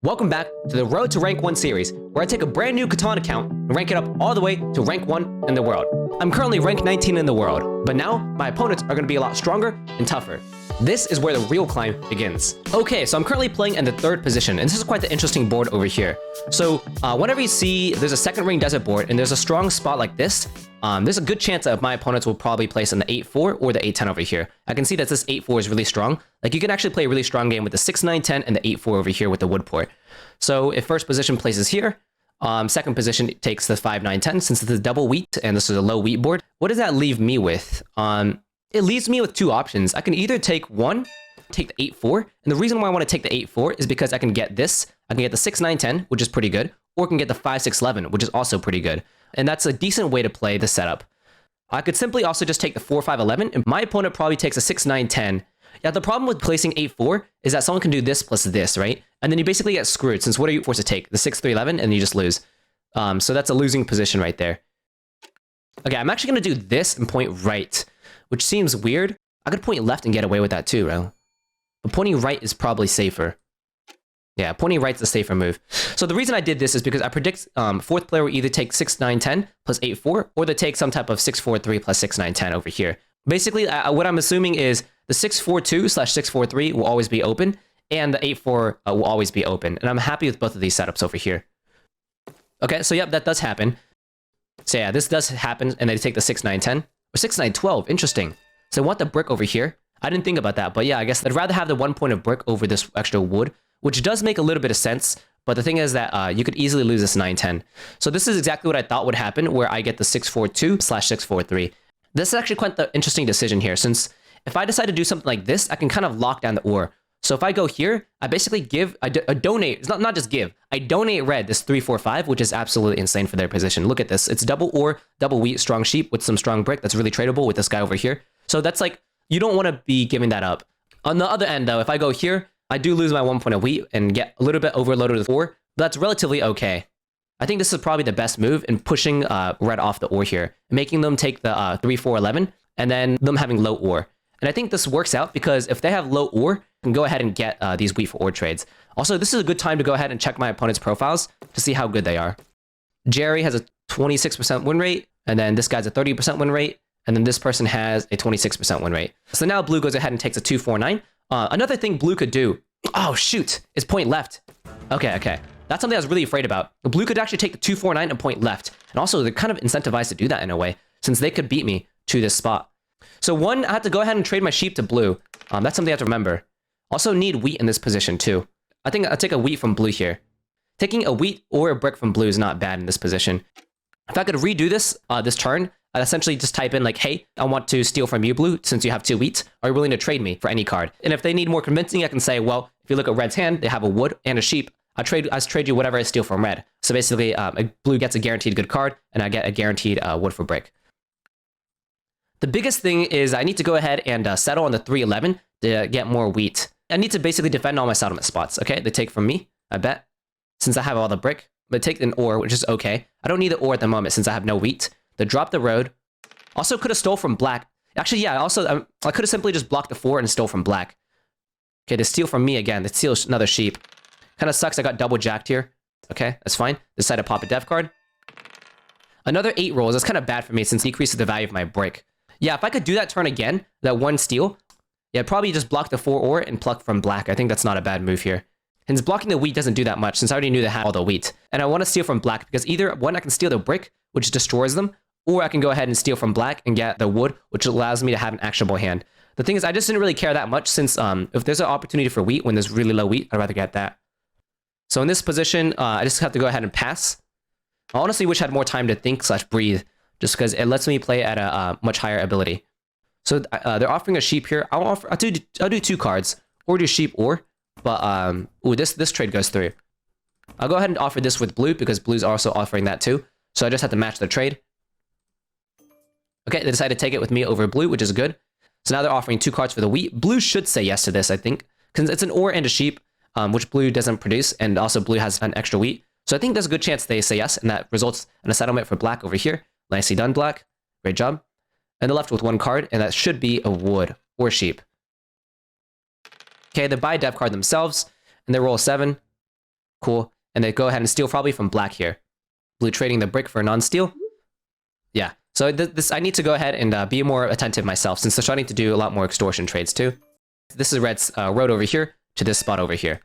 Welcome back to the Road to Rank 1 series, where I take a brand new Catan account and rank it up all the way to rank 1 in the world. I'm currently rank 19 in the world, but now my opponents are going to be a lot stronger and tougher. This is where the real climb begins. Okay, so I'm currently playing in the 3rd position, and this is quite the interesting board over here. So whenever you see there's a second ring desert board and there's a strong spot like this, there's a good chance that my opponents will probably place in the 8-4 or the 8-10 over here. I can see that this 8-4 is really strong. Like, you can actually play a really strong game with the 6-9-10 and the 8-4 over here with the wood port. So if first position places here, second position takes the 5-9-10, since it's a double wheat and this is a low wheat board. What does that leave me with? It leaves me with two options. I can either take the 8-4, and the reason why I want to take the 8-4 is because I can get this. I can get the 6-9-10, which is pretty good, or I can get the 5-6-11, which is also pretty good. And that's a decent way to play the setup. I could simply also just take the 4-5-11, and my opponent probably takes a 6-9-10. Yeah, the problem with placing 8-4 is that someone can do this plus this, right? And then you basically get screwed, since what are you forced to take? The 6-3-11, and you just lose. So that's a losing position right there. Okay, I'm actually going to do this and point right, which seems weird. I could point left and get away with that too, right? But pointing right is probably safer. Yeah, pointing right's the safer move. So the reason I did this is because I predict fourth player will either take 6-9-10 plus 8-4, or they take some type of 6-4-3 plus 6-9-10 over here. Basically, what I'm assuming is the 6-4-2/6-4-3 will always be open, and the 8-4 will always be open. And I'm happy with both of these setups over here. Okay, so yep, that does happen. So yeah, this does happen, and they take the 6-9-10. Or 6-9-12, interesting. So I want the brick over here. I didn't think about that, but yeah, I guess I'd rather have the 1 point of brick over this extra wood, which does make a little bit of sense. But the thing is that you could easily lose this 9-10. So this is exactly what I thought would happen, where I get the 6-4-2/6-4-3. This is actually quite the interesting decision here, since if I decide to do something like this, I can kind of lock down the ore. So if I go here, I basically give, I donate, it's not just give, I donate red this 3-4-5, which is absolutely insane for their position. Look at this. It's double ore, double wheat, strong sheep with some strong brick. That's really tradable with this guy over here. So that's like, you don't want to be giving that up. On the other end though, if I go here, I do lose my 1 point of wheat and get a little bit overloaded with ore. But that's relatively okay. I think this is probably the best move in pushing red off the ore here, making them take the 3-4-11 and then them having low ore. And I think this works out because if they have low ore, I can go ahead and get these wheat for ore trades. Also, this is a good time to go ahead and check my opponent's profiles to see how good they are. Jerry has a 26% win rate, and then this guy's a 30% win rate, and then this person has a 26% win rate. So now blue goes ahead and takes a 2-4-9. Another thing blue could do, oh shoot, is point left. Okay. That's something I was really afraid about. Blue could actually take the 2-4-9 and point left. And also, they're kind of incentivized to do that in a way, since they could beat me to this spot. So one, I have to go ahead and trade my sheep to blue. That's something I have to remember. Also need wheat in this position too. I think I'll take a wheat from blue here. Taking a wheat or a brick from blue is not bad in this position. If I could redo this this turn, I'd essentially just type in like, hey, I want to steal from you, blue, since you have 2 wheat. Are you willing to trade me for any card? And if they need more convincing, I can say, well, if you look at red's hand, they have a wood and a sheep. I trade you whatever I steal from red. So basically, blue gets a guaranteed good card, and I get a guaranteed wood for brick. The biggest thing is I need to go ahead and settle on the 3-11 to get more wheat. I need to basically defend all my settlement spots, okay? They take from me, I bet, since I have all the brick. But take an ore, which is okay. I don't need the ore at the moment since I have no wheat. They drop the road. Also could have stole from black. Actually, yeah, also, I could have simply just blocked the 4 and stole from black. Okay, they steal from me again. They steal another sheep. Kind of sucks I got double jacked here. Okay, that's fine. Decide to pop a dev card. Another 8 rolls. That's kind of bad for me since it decreases the value of my brick. Yeah, if I could do that turn again, that 1 steal, yeah, I'd probably just block the 4 ore and pluck from black. I think that's not a bad move here. And blocking the wheat doesn't do that much since I already knew they had all the wheat. And I want to steal from black because either one, I can steal the brick, which destroys them, or I can go ahead and steal from black and get the wood, which allows me to have an actionable hand. The thing is, I just didn't really care that much since if there's an opportunity for wheat when there's really low wheat, I'd rather get that. So in this position, I just have to go ahead and pass. I honestly wish I had more time to think/breathe, just because it lets me play at a much higher ability. So they're offering a sheep here. I'll do 2 cards, or do sheep or, but ooh, this trade goes through. I'll go ahead and offer this with blue because blue's also offering that too. So I just have to match the trade. Okay, they decided to take it with me over blue, which is good. So now they're offering 2 cards for the wheat. Blue should say yes to this, I think, because it's an ore and a sheep, which blue doesn't produce, and also blue has an extra wheat. So I think there's a good chance they say yes, and that results in a settlement for black over here. Nicely done, black. Great job. And they're left with 1 card, and that should be a wood or sheep. Okay, they buy a dev card themselves, and they roll a 7. Cool. And they go ahead and steal probably from black here. Blue trading the brick for non-steal. Yeah. So this I need to go ahead and be more attentive myself since they're starting to do a lot more extortion trades too. This is red's road over here to this spot over here.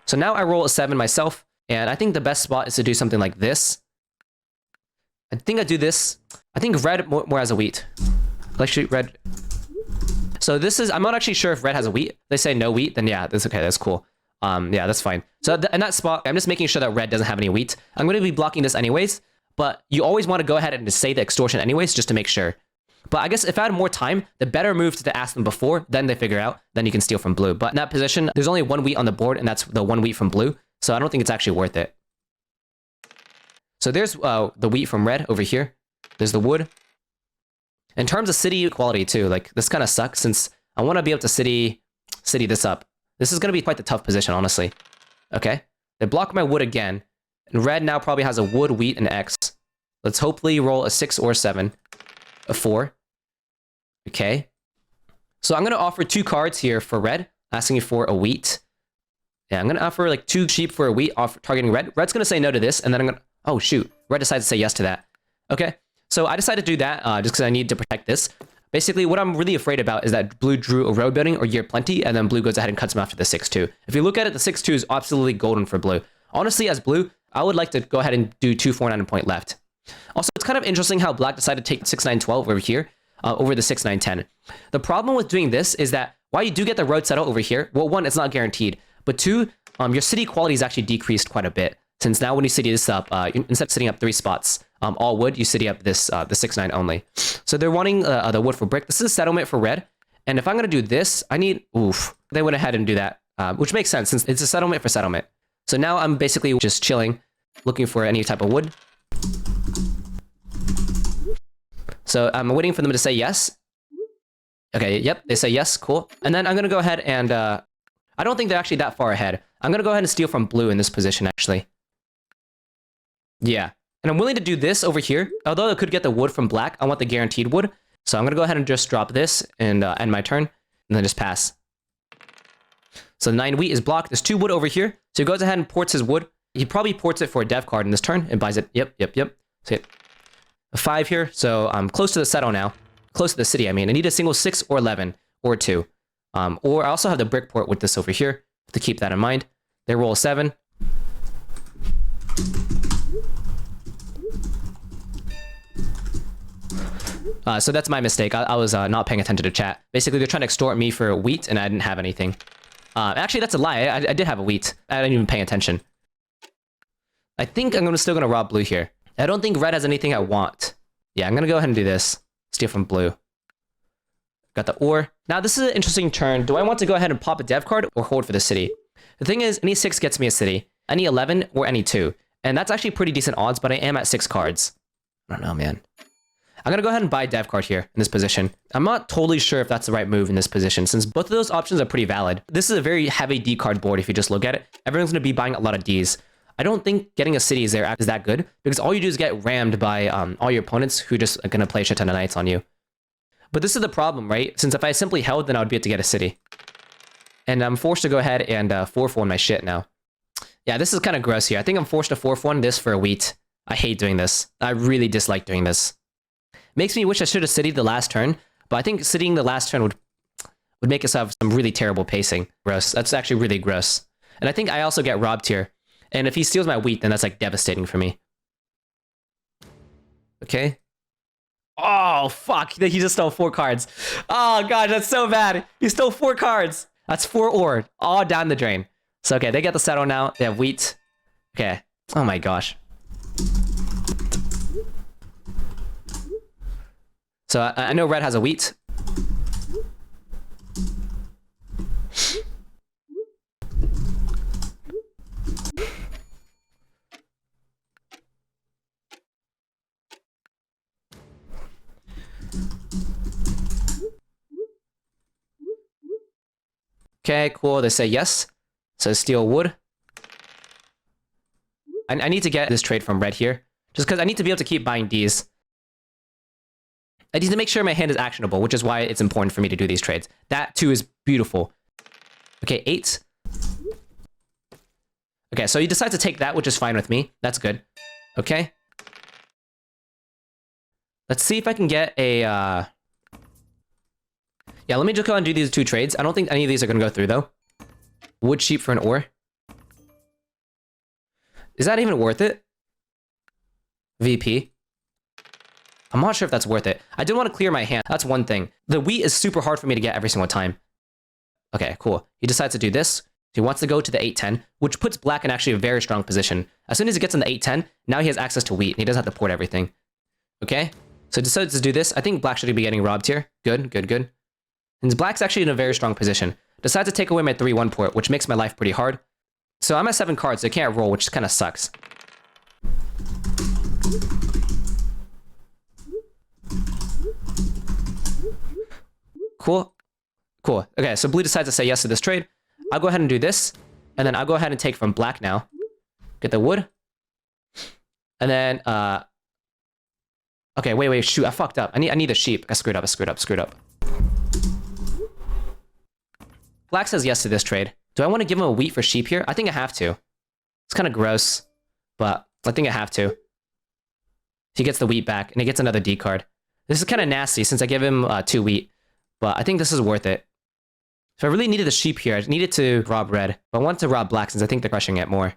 So now I roll a 7 myself, and I think the best spot is to do something like this. I think I do this. I think red more has a wheat. Let's shoot red. So this is, I'm not actually sure if red has a wheat. They say no wheat, then yeah, that's okay, that's cool. Yeah, that's fine. So in that spot, I'm just making sure that red doesn't have any wheat. I'm going to be blocking this anyways, but you always want to go ahead and just say the extortion anyways, just to make sure. But I guess if I had more time, the better move is to ask them before, then they figure out, then you can steal from blue. But in that position, there's only 1 wheat on the board, and that's the 1 wheat from blue. So I don't think it's actually worth it. So there's the wheat from red over here. There's the wood. In terms of city quality too, like this kind of sucks since I want to be able to city this up. This is going to be quite the tough position, honestly. Okay, they block my wood again. And red now probably has a wood, wheat, and X. Let's hopefully roll a 6 or 7. A 4. Okay. So I'm going to offer 2 cards here for red, asking for a wheat. Yeah, I'm going to offer like 2 sheep for a wheat, targeting red. Red's going to say no to this, and then I'm going to... Oh, shoot. Red decides to say yes to that. Okay. So I decided to do that just because I need to protect this. Basically, what I'm really afraid about is that blue drew a road building or year plenty, and then blue goes ahead and cuts him after the 6-2. If you look at it, the 6-2 is absolutely golden for blue. Honestly, as blue, I would like to go ahead and do 2 4-9 point left. Also, it's kind of interesting how black decided to take 6-9-12 over here, over the 6-9-10. The problem with doing this is that while you do get the road settle over here, well, 1, it's not guaranteed, but 2, your city quality is actually decreased quite a bit. Since now when you city this up, instead of sitting up 3 spots, all wood, you city up this the 6-9 only. So they're wanting the wood for brick. This is a settlement for red. And if I'm going to do this, I need... Oof. They went ahead and do that, which makes sense since it's a settlement for settlement. So now I'm basically just chilling, looking for any type of wood. So I'm waiting for them to say yes. Okay, yep, they say yes, cool. And then I'm going to go ahead and... I don't think they're actually that far ahead. I'm going to go ahead and steal from blue in this position, actually. Yeah. And I'm willing to do this over here. Although I could get the wood from black, I want the guaranteed wood. So I'm going to go ahead and just drop this and end my turn. And then just pass. So 9 wheat is blocked. There's 2 wood over here. So he goes ahead and ports his wood. He probably ports it for a dev card in this turn and buys it. Yep. So a 5 here. So I'm close to the settle now. Close to the city, I mean. I need a single 6 or 11 or 2. Or I also have the brick port with this over here to keep that in mind. They roll a 7. So that's my mistake. I was not paying attention to chat. Basically, they're trying to extort me for wheat, and I didn't have anything. Actually, that's a lie. I did have a wheat. I didn't even pay attention. I think I'm still going to rob blue here. I don't think red has anything I want. Yeah, I'm going to go ahead and do this. Steal from blue. Got the ore. Now, this is an interesting turn. Do I want to go ahead and pop a dev card or hold for the city? The thing is, any 6 gets me a city. Any 11 or any 2. And that's actually pretty decent odds, but I am at 6 cards. I don't know, man. I'm going to go ahead and buy a dev card here in this position. I'm not totally sure if that's the right move in this position, since both of those options are pretty valid. This is a very heavy D card board if you just look at it. Everyone's going to be buying a lot of Ds. I don't think getting a city is that good, because all you do is get rammed by all your opponents who just are going to play a shit ton of knights on you. But this is the problem, right? Since if I simply held, then I would be able to get a city. And I'm forced to go ahead and 4-1 my shit now. Yeah, this is kind of gross here. I think I'm forced to 4-1 this for a wheat. I hate doing this. I really dislike doing this. Makes me wish I should have citied the last turn, but I think citying the last turn would make us have some really terrible pacing. Gross. That's actually really gross. And I think I also get robbed here. And if he steals my wheat, then that's like devastating for me. Okay. Oh, fuck. He just stole 4 cards. Oh, God, that's so bad. He stole 4 cards. That's 4 ore. All down the drain. So, okay, they get the settle now. They have wheat. Okay. Oh, my gosh. So, I know red has a wheat. Okay, cool. They say yes. So steal wood. I need to get this trade from red here. Just because I need to be able to keep buying Ds. I need to make sure my hand is actionable, which is why it's important for me to do these trades. That, too, is beautiful. Okay, 8. Okay, so he decides to take that, which is fine with me. That's good. Okay. Let's see if I can get a... Yeah, let me just go and do these 2 trades. I don't think any of these are going to go through, though. Wood sheep for an ore. Is that even worth it? VP. I'm not sure if that's worth it. I did want to clear my hand. That's one thing. The wheat is super hard for me to get every single time. Okay, cool. He decides to do this. He wants to go to the 810, which puts black in actually a very strong position. As soon as he gets in the 810, now he has access to wheat, and he doesn't have to port everything. Okay? So he decides to do this. I think black should be getting robbed here. Good, good, good. And black's actually in a very strong position. Decides to take away my 3-1 port, which makes my life pretty hard. So I'm at 7 cards, so I can't roll, which kind of sucks. Cool. Cool. Okay, so blue decides to say yes to this trade. I'll go ahead and do this, and then I'll go ahead and take from black now. Get the wood. And then, okay, wait, shoot, I fucked up. I need a sheep. I screwed up. Black says yes to this trade. Do I want to give him a wheat for sheep here? I think I have to. It's kind of gross, but I think I have to. He gets the wheat back, and he gets another D card. This is kind of nasty since I give him 2 wheat, but I think this is worth it. If I really needed the sheep here, I needed to rob red, but I wanted to rob black since I think they're crushing it more.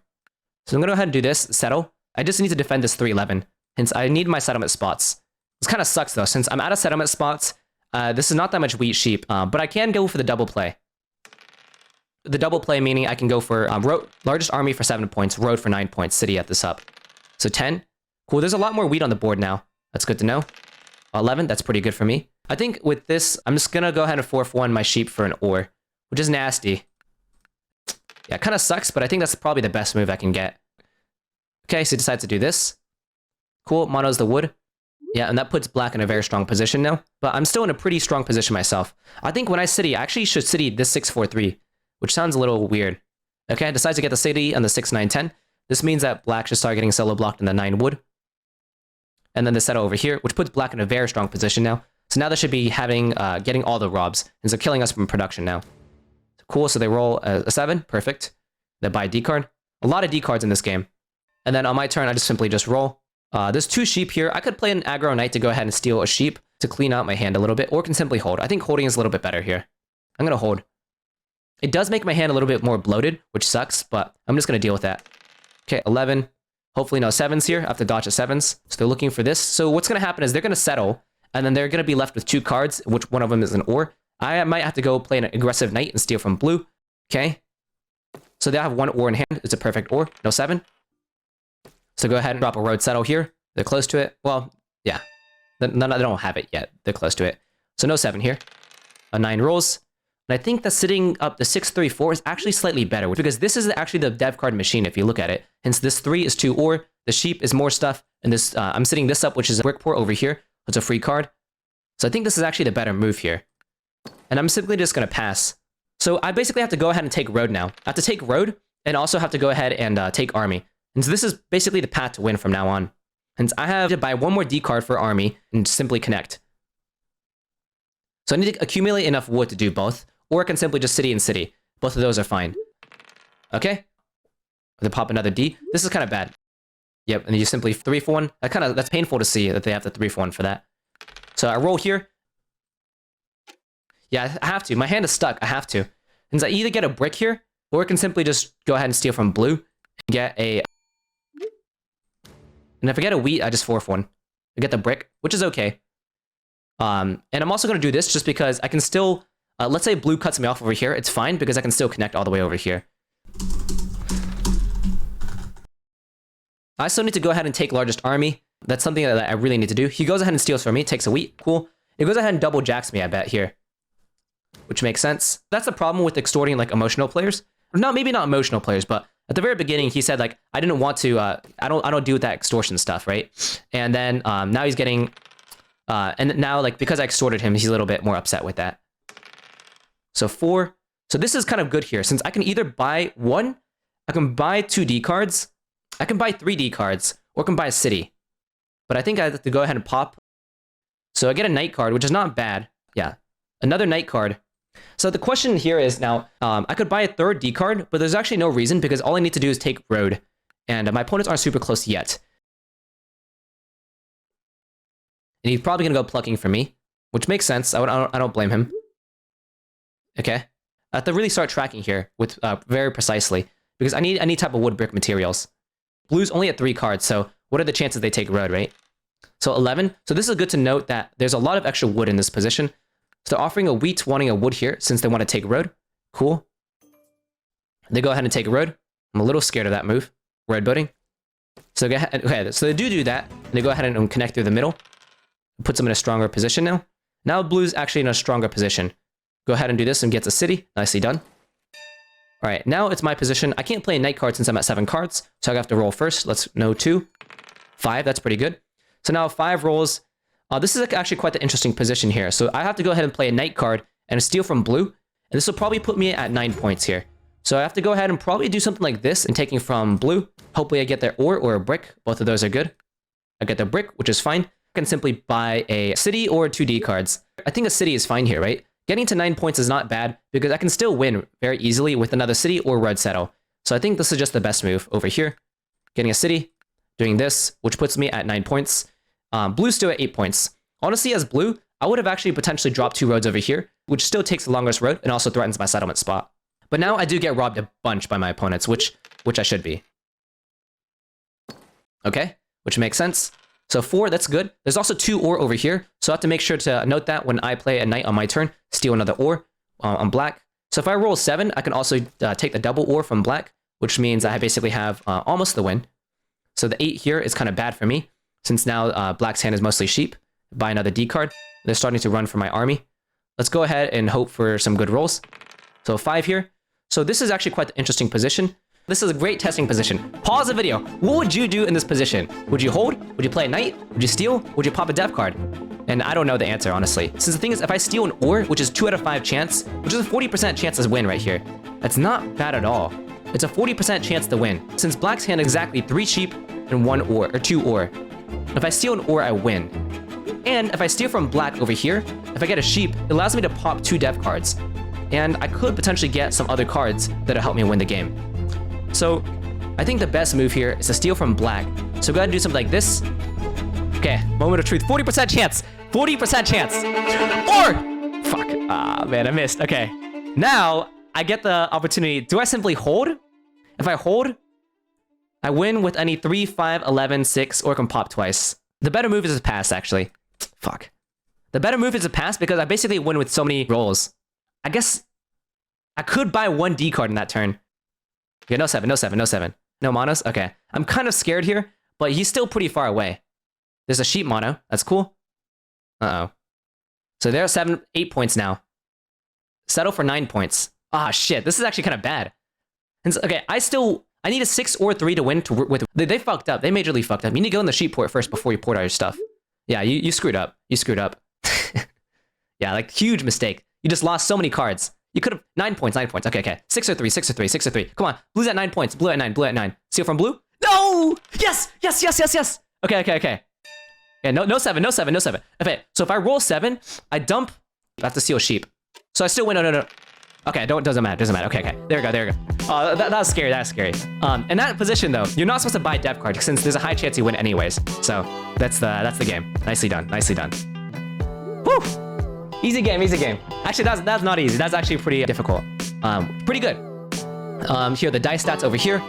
So I'm going to go ahead and do this, settle. I just need to defend this 311, hence I need my settlement spots. This kind of sucks though, since I'm out of settlement spots. This is not that much wheat sheep, but I can go for the double play. The double play meaning I can go for largest army for 7 points, road for 9 points, city at this up. So 10. Cool, there's a lot more wheat on the board now. That's good to know. 11, that's pretty good for me. I think with this, I'm just going to go ahead and 4-1 my sheep for an ore, which is nasty. Yeah, it kind of sucks, but I think that's probably the best move I can get. Okay, so he decides to do this. Cool, monos the wood. Yeah, and that puts black in a very strong position now. But I'm still in a pretty strong position myself. I think when I city, I actually should city this 6-4-3, which sounds a little weird. Okay, I decide to get the city on the 6-9-10. This means that black should start getting solo blocked in the 9 wood. And then the settle over here, which puts black in a very strong position now. So now they should be having, getting all the robs, and so killing us from production now. Cool, so they roll a 7, perfect. They buy a D card. A lot of D cards in this game. And then on my turn, I just simply just roll. There's 2 sheep here. I could play an aggro knight to go ahead and steal a sheep to clean out my hand a little bit, or can simply hold. I think holding is a little bit better here. I'm gonna hold. It does make my hand a little bit more bloated, which sucks, but I'm just gonna deal with that. Okay, 11. Hopefully no 7s here. I have to dodge the 7s. So they're looking for this. So what's gonna happen is they're gonna settle, and then they're gonna be left with 2 cards, which one of them is an ore. I might have to go play an aggressive knight and steal from blue. Okay. So they have 1 ore in hand. It's a perfect ore. No 7. So go ahead and drop a road settle here. They're close to it. Well, yeah. They don't have it yet. They're close to it. So no 7 here. A 9 rolls. And I think that sitting up the 6-3-4 is actually slightly better, because this is actually the dev card machine if you look at it. Hence this 3 is 2 ore. The sheep is more stuff. And this I'm sitting this up, which is a brick port over here. It's a free card. So I think this is actually the better move here. And I'm simply just going to pass. So I basically have to go ahead and take road now. I have to take road and also have to go ahead and take army. And so this is basically the path to win from now on. And I have to buy 1 more D card for army and simply connect. So I need to accumulate enough wood to do both, or I can simply just city and city. Both of those are fine. Okay. They pop another D. This is kind of bad. Yep, and you simply 3-for-1. That's painful to see that they have the 3-for-1 for that. So I roll here. Yeah, I have to. My hand is stuck. I have to. And so I either get a brick here, or I can simply just go ahead and steal from blue and get a... And if I get a wheat, I just 4-for-1. I get the brick, which is okay. And I'm also going to do this just because I can still... let's say blue cuts me off over here. It's fine because I can still connect all the way over here. I still need to go ahead and take largest army. That's something that I really need to do. He goes ahead and steals from me, takes a wheat. Cool. It goes ahead and double jacks me, I bet, here. Which makes sense. That's the problem with extorting, like, emotional players. No, maybe not emotional players, but at the very beginning, he said, like, I didn't want to, I don't do that extortion stuff, right? And then now he's getting, and now, like, because I extorted him, he's a little bit more upset with that. So 4. So this is kind of good here, since I can either buy 1, I can buy 2 D cards, I can buy 3 D cards, or I can buy a city. But I think I have to go ahead and pop. So I get a knight card, which is not bad. Yeah. Another knight card. So the question here is now, I could buy a third D card, but there's actually no reason because all I need to do is take road. And my opponents aren't super close yet. And he's probably going to go plucking for me, which makes sense. I don't blame him. Okay. I have to really start tracking here with very precisely because I need any type of wood brick materials. Blue's only at 3 cards, so what are the chances they take road, right? So 11. So this is good to note that there's a lot of extra wood in this position. So they're offering a wheat, wanting a wood here since they want to take road. Cool. They go ahead and take road. I'm a little scared of that move. Red building. So go ahead. Okay, so they do that. And they go ahead and connect through the middle. Puts them in a stronger position now. Now blue's actually in a stronger position. Go ahead and do this and gets a city. Nicely done. All right, now it's my position. I can't play a knight card since I'm at 7 cards. So I have to roll first. Let's know 2. 5, that's pretty good. So now 5 rolls. This is actually quite the interesting position here. So I have to go ahead and play a knight card and steal from blue. And this will probably put me at 9 points here. So I have to go ahead and probably do something like this and taking from blue. Hopefully I get their ore or a brick. Both of those are good. I get the brick, which is fine. I can simply buy a city or 2D cards. I think a city is fine here, right? Getting to 9 points is not bad because I can still win very easily with another city or red settle. So I think this is just the best move over here. Getting a city, doing this, which puts me at 9 points. Blue's still at 8 points. Honestly, as blue, I would have actually potentially dropped 2 roads over here, which still takes the longest road and also threatens my settlement spot. But now I do get robbed a bunch by my opponents, which I should be. Okay, which makes sense. So 4, that's good. There's also 2 ore over here, so I have to make sure to note that when I play a knight on my turn, steal another ore on black. So if I roll 7, I can also take the double ore from black, which means I basically have almost the win. So the 8 here is kind of bad for me, since now black's hand is mostly sheep. Buy another D card. They're starting to run for my army. Let's go ahead and hope for some good rolls. So 5 here. So this is actually quite the interesting position. This is a great testing position. Pause the video. What would you do in this position? Would you hold? Would you play a knight? Would you steal? Would you pop a dev card? And I don't know the answer, honestly. Since the thing is, if I steal an ore, which is 2 out of 5 chance, which is a 40% chance to win right here, that's not bad at all. It's a 40% chance to win. Since black's hand exactly 3 sheep and 1 ore, or 2 ore. If I steal an ore, I win. And if I steal from black over here, if I get a sheep, it allows me to pop 2 dev cards. And I could potentially get some other cards that'll help me win the game. So I think the best move here is to steal from black. So go ahead and do something like this. Okay, moment of truth. 40% chance. 40% chance. Or fuck. Ah, man, I missed. Okay. Now I get the opportunity. Do I simply hold? If I hold, I win with any 3, 5, 11, 6, or can pop twice. The better move is to pass, actually. Fuck. The better move is to pass because I basically win with so many rolls. I guess I could buy 1 D card in that turn. Okay, no 7, no 7, no 7. No monos? Okay. I'm kind of scared here, but he's still pretty far away. There's a sheep mono. That's cool. Uh-oh. So there are 8 points now. Settle for 9 points. Ah, shit. This is actually kind of bad. And so, okay, I need a 6 or 3 to win with... They fucked up. They majorly fucked up. You need to go in the sheep port first before you port all your stuff. Yeah, you screwed up. You screwed up. Yeah, like, huge mistake. You just lost so many cards. You could have 9 points, 9 points. Okay. 6 or 3, 6 or 3, 6 or 3. Come on. Blue's at 9 points. Blue at 9, blue at 9. Steal from blue? No! Yes! Okay. Yeah, no 7, no 7, no 7. Okay, so if I roll 7, I dump. I have to steal sheep. So I still win. No. Okay, doesn't matter. Okay. There we go. Oh, that was scary. In that position though, you're not supposed to buy dev card since there's a high chance you win anyways. So that's the game. Nicely done. Woo! Easy game. Actually, that's not easy. That's actually pretty difficult. Pretty good. Here are the dice stats over here.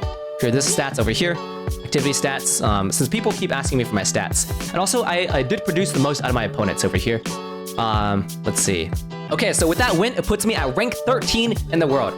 Here are this stats over here. Activity stats. Since people keep asking me for my stats. And also, I did produce the most out of my opponents over here. Let's see. Okay, so with that win, it puts me at rank 13 in the world.